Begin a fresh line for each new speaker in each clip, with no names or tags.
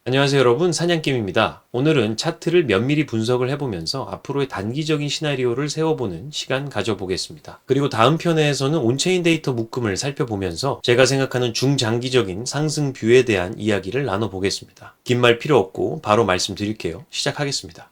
안녕하세요 여러분, 사냥개입니다. 오늘은 차트를 면밀히 분석을 해보면서 앞으로의 단기적인 시나리오를 세워보는 시간 가져보겠습니다. 그리고 다음 편에서는 온체인 데이터 묶음을 살펴보면서 제가 생각하는 중장기적인 상승 뷰에 대한 이야기를 나눠보겠습니다. 긴 말 필요 없고 바로 말씀드릴게요. 시작하겠습니다.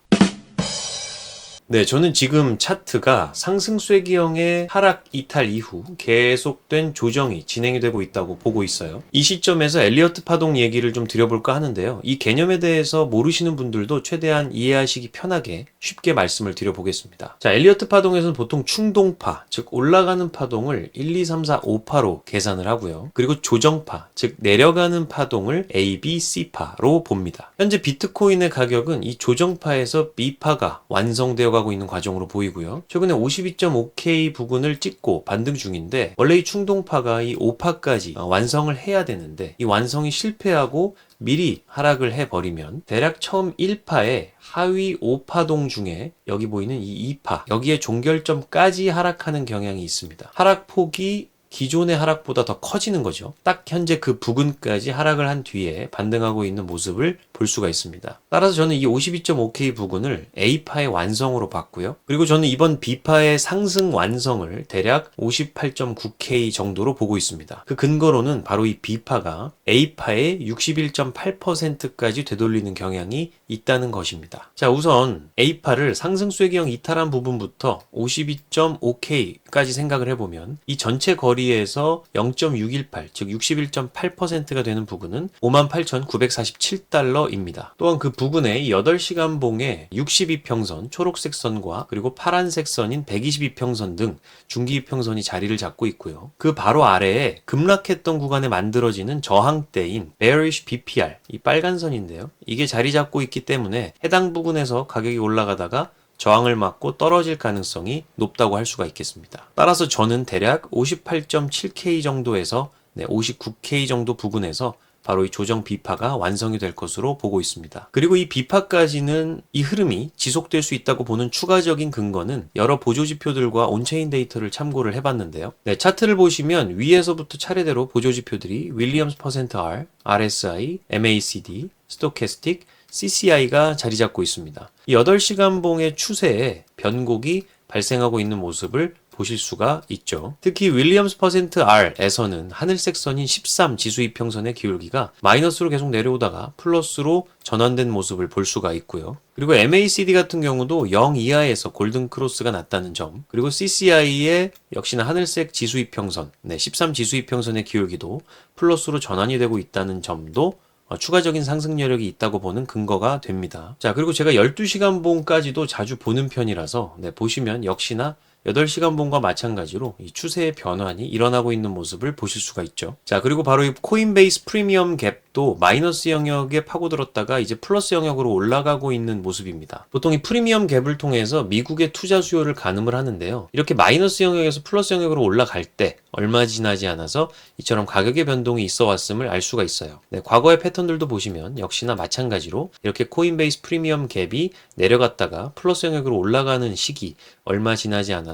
네, 저는 지금 차트가 상승 쐐기형의 하락 이탈 이후 계속된 조정이 진행이 되고 있다고 보고 있어요. 이 시점에서 엘리어트 파동 얘기를 좀 드려볼까 하는데요. 이 개념에 대해서 모르시는 분들도 최대한 이해하시기 편하게 쉽게 말씀을 드려보겠습니다. 자, 엘리어트 파동에서는 보통 충동파, 즉 올라가는 파동을 1, 2, 3, 4, 5파로 계산을 하고요. 그리고 조정파, 즉 내려가는 파동을 A, B, C파로 봅니다. 현재 비트코인의 가격은 이 조정파에서 B파가 완성되어 가고 있는 과정으로 보이고요. 최근에 52.5K 부근을 찍고 반등 중인데, 원래 이 충동파가 이 5파까지 완성을 해야 되는데 이 완성이 실패하고 미리 하락을 해버리면 대략 처음 1파의 하위 5파동 중에 여기 보이는 이 2파, 여기에 종결점까지 하락하는 경향이 있습니다. 하락폭이 기존의 하락보다 더 커지는 거죠. 딱 현재 그 부근까지 하락을 한 뒤에 반등하고 있는 모습을 볼 수가 있습니다. 따라서 저는 이 52.5K 부근을 A파의 완성으로 봤고요. 그리고 저는 이번 B파의 상승 완성을 대략 58.9K 정도로 보고 있습니다. 그 근거로는 바로 이 B파가 A파의 61.8%까지 되돌리는 경향이 있다는 것입니다. 자, 우선 A파를 상승 쐐기형 이탈한 부분부터 52.5K까지 생각을 해보면 이 전체 거리에서 0.618, 즉 61.8%가 되는 부근은 58,947달러입니다. 또한 그 부근에 8시간 봉의 62평선, 초록색 선과 그리고 파란색 선인 122평선 등 중기이평선이 자리를 잡고 있고요. 그 바로 아래에 급락했던 구간에 만들어지는 저항대인 bearish BPR, 이 빨간 선인데요. 이게 자리 잡고 있기 때문에 해당 부근에서 가격이 올라가다가 저항을 맞고 떨어질 가능성이 높다고 할 수가 있겠습니다. 따라서 저는 대략 58.7K 정도에서 59K 정도 부근에서 바로 이 조정 B파가 완성이 될 것으로 보고 있습니다. 그리고 이 B파까지는 이 흐름이 지속될 수 있다고 보는 추가적인 근거는 여러 보조지표들과 온체인 데이터를 참고를 해봤는데요. 차트를 보시면 위에서부터 차례대로 보조지표들이 윌리엄스 퍼센트 R, RSI, MACD, 스토캐스틱, CCI가 자리 잡고 있습니다. 이 8시간 봉의 추세에 변곡이 발생하고 있는 모습을 보실 수가 있죠. 특히 윌리엄스 퍼센트 R에서는 하늘색 선인 13 지수 이평선의 기울기가 마이너스로 계속 내려오다가 플러스로 전환된 모습을 볼 수가 있고요. 그리고 MACD 같은 경우도 0 이하에서 골든 크로스가 났다는 점, 그리고 CCI의 역시나 하늘색 지수 이평선, 13 지수 이평선의 기울기도 플러스로 전환이 되고 있다는 점도 추가적인 상승 여력이 있다고 보는 근거가 됩니다. 자, 그리고 제가 12시간 봉까지도 자주 보는 편이라서 보시면 역시나 8시간 봉과 마찬가지로 이 추세의 변환이 일어나고 있는 모습을 보실 수가 있죠. 자, 그리고 바로 이 코인베이스 프리미엄 갭도 마이너스 영역에 파고들었다가 이제 플러스 영역으로 올라가고 있는 모습입니다. 보통 이 프리미엄 갭을 통해서 미국의 투자 수요를 가늠을 하는데요. 이렇게 마이너스 영역에서 플러스 영역으로 올라갈 때 얼마 지나지 않아서 이처럼 가격의 변동이 있어 왔음을 알 수가 있어요. 과거의 패턴들도 보시면 역시나 마찬가지로 이렇게 코인베이스 프리미엄 갭이 내려갔다가 플러스 영역으로 올라가는 시기 얼마 지나지 않아서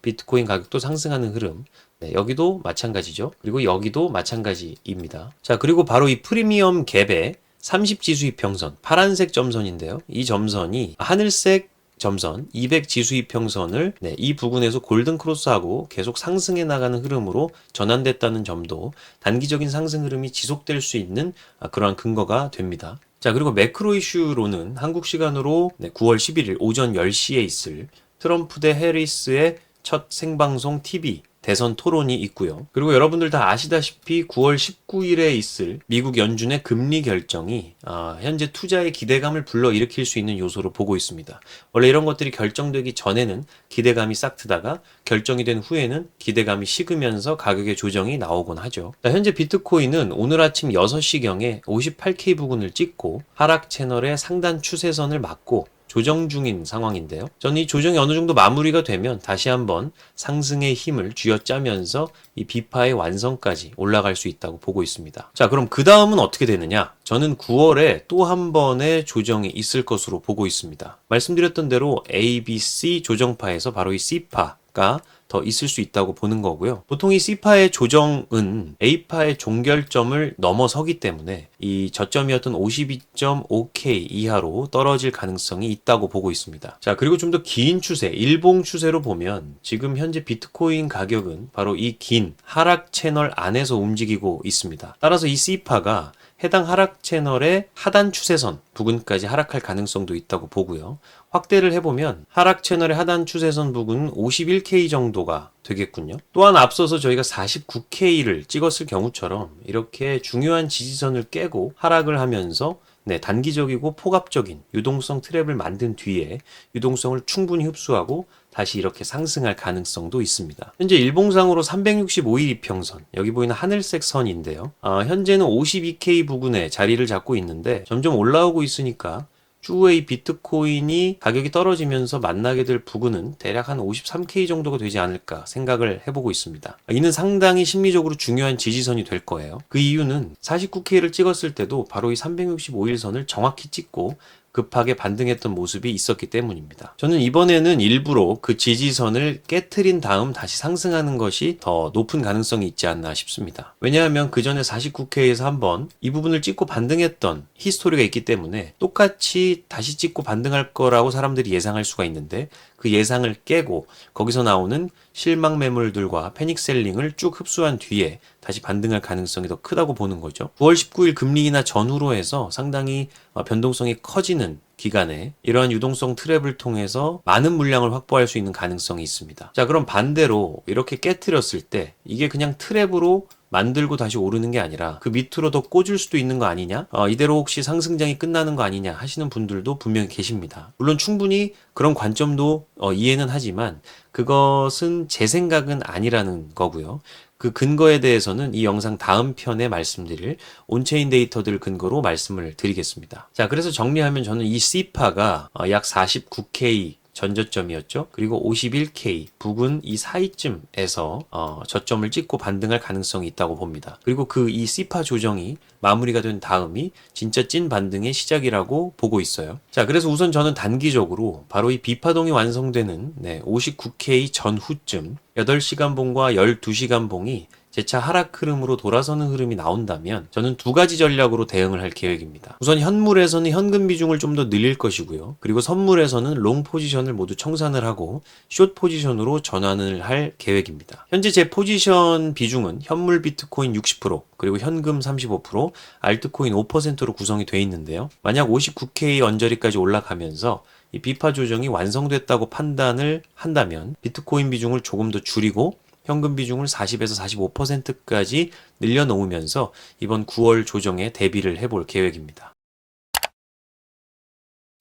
비트코인 가격도 상승하는 흐름, 여기도 마찬가지죠. 그리고 여기도 마찬가지입니다. 자, 그리고 바로 이 프리미엄 갭의 30지수 이평선, 파란색 점선인데요. 이 점선이 하늘색 점선 200 지수 이평선을 이 부근에서 골든 크로스하고 계속 상승해 나가는 흐름으로 전환됐다는 점도 단기적인 상승 흐름이 지속될 수 있는 그러한 근거가 됩니다. 자, 그리고 매크로 이슈로는 한국 시간으로 9월 11일 오전 10시에 있을 트럼프 대 해리스의 첫 생방송 TV 대선 토론이 있고요. 그리고 여러분들 다 아시다시피 9월 19일에 있을 미국 연준의 금리 결정이 현재 투자의 기대감을 불러일으킬 수 있는 요소로 보고 있습니다. 원래 이런 것들이 결정되기 전에는 기대감이 싹 트다가 결정이 된 후에는 기대감이 식으면서 가격의 조정이 나오곤 하죠. 현재 비트코인은 오늘 아침 6시경에 58K 부근을 찍고 하락 채널의 상단 추세선을 맞고 조정 중인 상황인데요. 저는 이 조정이 어느 정도 마무리가 되면 다시 한번 상승의 힘을 쥐어짜면서 이 B파의 완성까지 올라갈 수 있다고 보고 있습니다. 자, 그럼 그 다음은 어떻게 되느냐? 저는 9월에 또 한 번의 조정이 있을 것으로 보고 있습니다. 말씀드렸던 대로 A, B, C 조정파에서 바로 이 C파가 더 있을 수 있다고 보는 거고요. 보통 이 C파의 조정은 A파의 종결점을 넘어서기 때문에 이 저점이었던 52.5K 이하로 떨어질 가능성이 있다고 보고 있습니다. 자, 그리고 좀 더 긴 추세, 일봉 추세로 보면 지금 현재 비트코인 가격은 바로 이 긴 하락 채널 안에서 움직이고 있습니다. 따라서 이 C파가 해당 하락 채널의 하단 추세선 부근까지 하락할 가능성도 있다고 보고요. 확대를 해보면 하락 채널의 하단 추세선 부근은 51K 정도가 되겠군요. 또한 앞서서 저희가 49K를 찍었을 경우처럼 이렇게 중요한 지지선을 깨고 하락을 하면서 단기적이고 포괄적인 유동성 트랩을 만든 뒤에 유동성을 충분히 흡수하고 다시 이렇게 상승할 가능성도 있습니다. 현재 일봉상으로 365일 이평선, 여기 보이는 하늘색 선인데요. 현재는 52K 부근에 자리를 잡고 있는데 점점 올라오고 있으니까 추후에 이 비트코인이 가격이 떨어지면서 만나게 될 부근은 대략 한 53K 정도가 되지 않을까 생각을 해보고 있습니다. 이는 상당히 심리적으로 중요한 지지선이 될 거예요. 그 이유는 49K를 찍었을 때도 바로 이 365일 선을 정확히 찍고 급하게 반등했던 모습이 있었기 때문입니다. 저는 이번에는 일부러 그 지지선을 깨트린 다음 다시 상승하는 것이 더 높은 가능성이 있지 않나 싶습니다. 왜냐하면 그 전에 49K에서 한번 이 부분을 찍고 반등했던 히스토리가 있기 때문에 똑같이 다시 찍고 반등할 거라고 사람들이 예상할 수가 있는데 그 예상을 깨고 거기서 나오는 실망 매물들과 패닉 셀링을 쭉 흡수한 뒤에 다시 반등할 가능성이 더 크다고 보는 거죠. 9월 19일 금리 인하 전후로 해서 상당히 변동성이 커지는 기간에 이러한 유동성 트랩을 통해서 많은 물량을 확보할 수 있는 가능성이 있습니다. 자, 그럼 반대로 이렇게 깨트렸을 때 이게 그냥 트랩으로 만들고 다시 오르는 게 아니라 그 밑으로 더 꽂을 수도 있는 거 아니냐? 이대로 혹시 상승장이 끝나는 거 아니냐 하시는 분들도 분명히 계십니다. 물론 충분히 그런 관점도 이해는 하지만 그것은 제 생각은 아니라는 거고요. 그 근거에 대해서는 이 영상 다음 편에 말씀드릴 온체인 데이터들 근거로 말씀을 드리겠습니다. 자, 그래서 정리하면 저는 이 C파가 약 49K 전저점이었죠. 그리고 51K 부근 이 사이쯤에서 저점을 찍고 반등할 가능성이 있다고 봅니다. 그리고 그 이 C파 조정이 마무리가 된 다음이 진짜 찐 반등의 시작이라고 보고 있어요. 자, 그래서 우선 저는 단기적으로 바로 이 B파동이 완성되는 59K 전후쯤 8시간 봉과 12시간 봉이 재차 하락 흐름으로 돌아서는 흐름이 나온다면 저는 두 가지 전략으로 대응을 할 계획입니다. 우선 현물에서는 현금 비중을 좀 더 늘릴 것이고요. 그리고 선물에서는 롱 포지션을 모두 청산을 하고 숏 포지션으로 전환을 할 계획입니다. 현재 제 포지션 비중은 현물 비트코인 60%, 그리고 현금 35%, 알트코인 5%로 구성이 되어 있는데요. 만약 59K 언저리까지 올라가면서 이 비파 조정이 완성됐다고 판단을 한다면 비트코인 비중을 조금 더 줄이고 현금 비중을 40에서 45%까지 늘려놓으면서 이번 9월 조정에 대비를 해볼 계획입니다.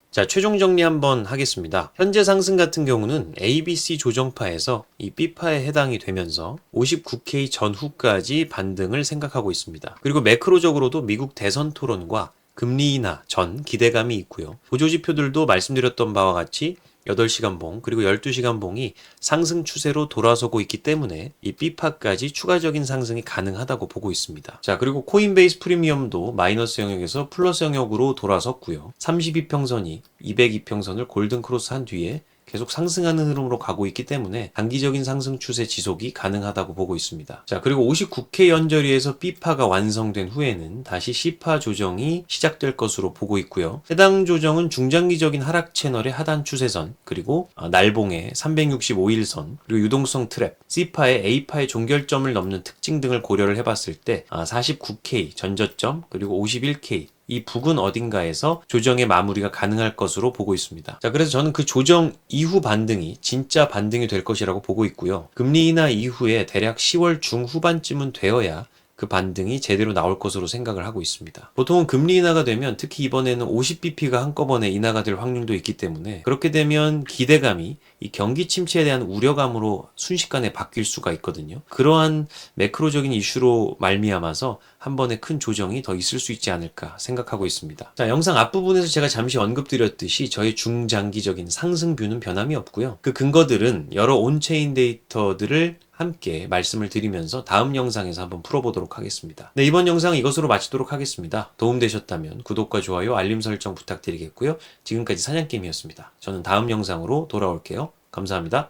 자, 최종 정리 한번 하겠습니다. 현재 상승 같은 경우는 ABC 조정파에서 이 B파에 해당이 되면서 59K 전후까지 반등을 생각하고 있습니다. 그리고 매크로적으로도 미국 대선 토론과 금리 인하 전 기대감이 있고요. 보조지표들도 말씀드렸던 바와 같이 8시간 봉 그리고 12시간 봉이 상승 추세로 돌아서고 있기 때문에 이 B파까지 추가적인 상승이 가능하다고 보고 있습니다. 자, 그리고 코인베이스 프리미엄도 마이너스 영역에서 플러스 영역으로 돌아섰고요. 32평선이 202평선을 골든 크로스한 뒤에 계속 상승하는 흐름으로 가고 있기 때문에 단기적인 상승 추세 지속이 가능하다고 보고 있습니다. 자, 그리고 59K 연저리에서 B파가 완성된 후에는 다시 C파 조정이 시작될 것으로 보고 있고요. 해당 조정은 중장기적인 하락 채널의 하단 추세선, 그리고 날봉의 365일선, 그리고 유동성 트랩, C파의 A파의 종결점을 넘는 특징 등을 고려를 해봤을 때 49K 전저점, 그리고 51K 이 부근 어딘가에서 조정의 마무리가 가능할 것으로 보고 있습니다. 자, 그래서 저는 그 조정 이후 반등이 진짜 반등이 될 것이라고 보고 있고요. 금리 인하 이후에 대략 10월 중후반쯤은 되어야 그 반등이 제대로 나올 것으로 생각을 하고 있습니다. 보통은 금리 인하가 되면 특히 이번에는 50bp가 한꺼번에 인하가 될 확률도 있기 때문에 그렇게 되면 기대감이 이 경기 침체에 대한 우려감으로 순식간에 바뀔 수가 있거든요. 그러한 매크로적인 이슈로 말미암아서 한 번에 큰 조정이 더 있을 수 있지 않을까 생각하고 있습니다. 자, 영상 앞부분에서 제가 잠시 언급드렸듯이 저의 중장기적인 상승뷰는 변함이 없고요. 그 근거들은 여러 온체인 데이터들을 함께 말씀을 드리면서 다음 영상에서 한번 풀어보도록 하겠습니다. 네, 이번 영상은 이것으로 마치도록 하겠습니다. 도움되셨다면 구독과 좋아요, 알림 설정 부탁드리겠고요. 지금까지 사냥개미였습니다. 저는 다음 영상으로 돌아올게요. 감사합니다.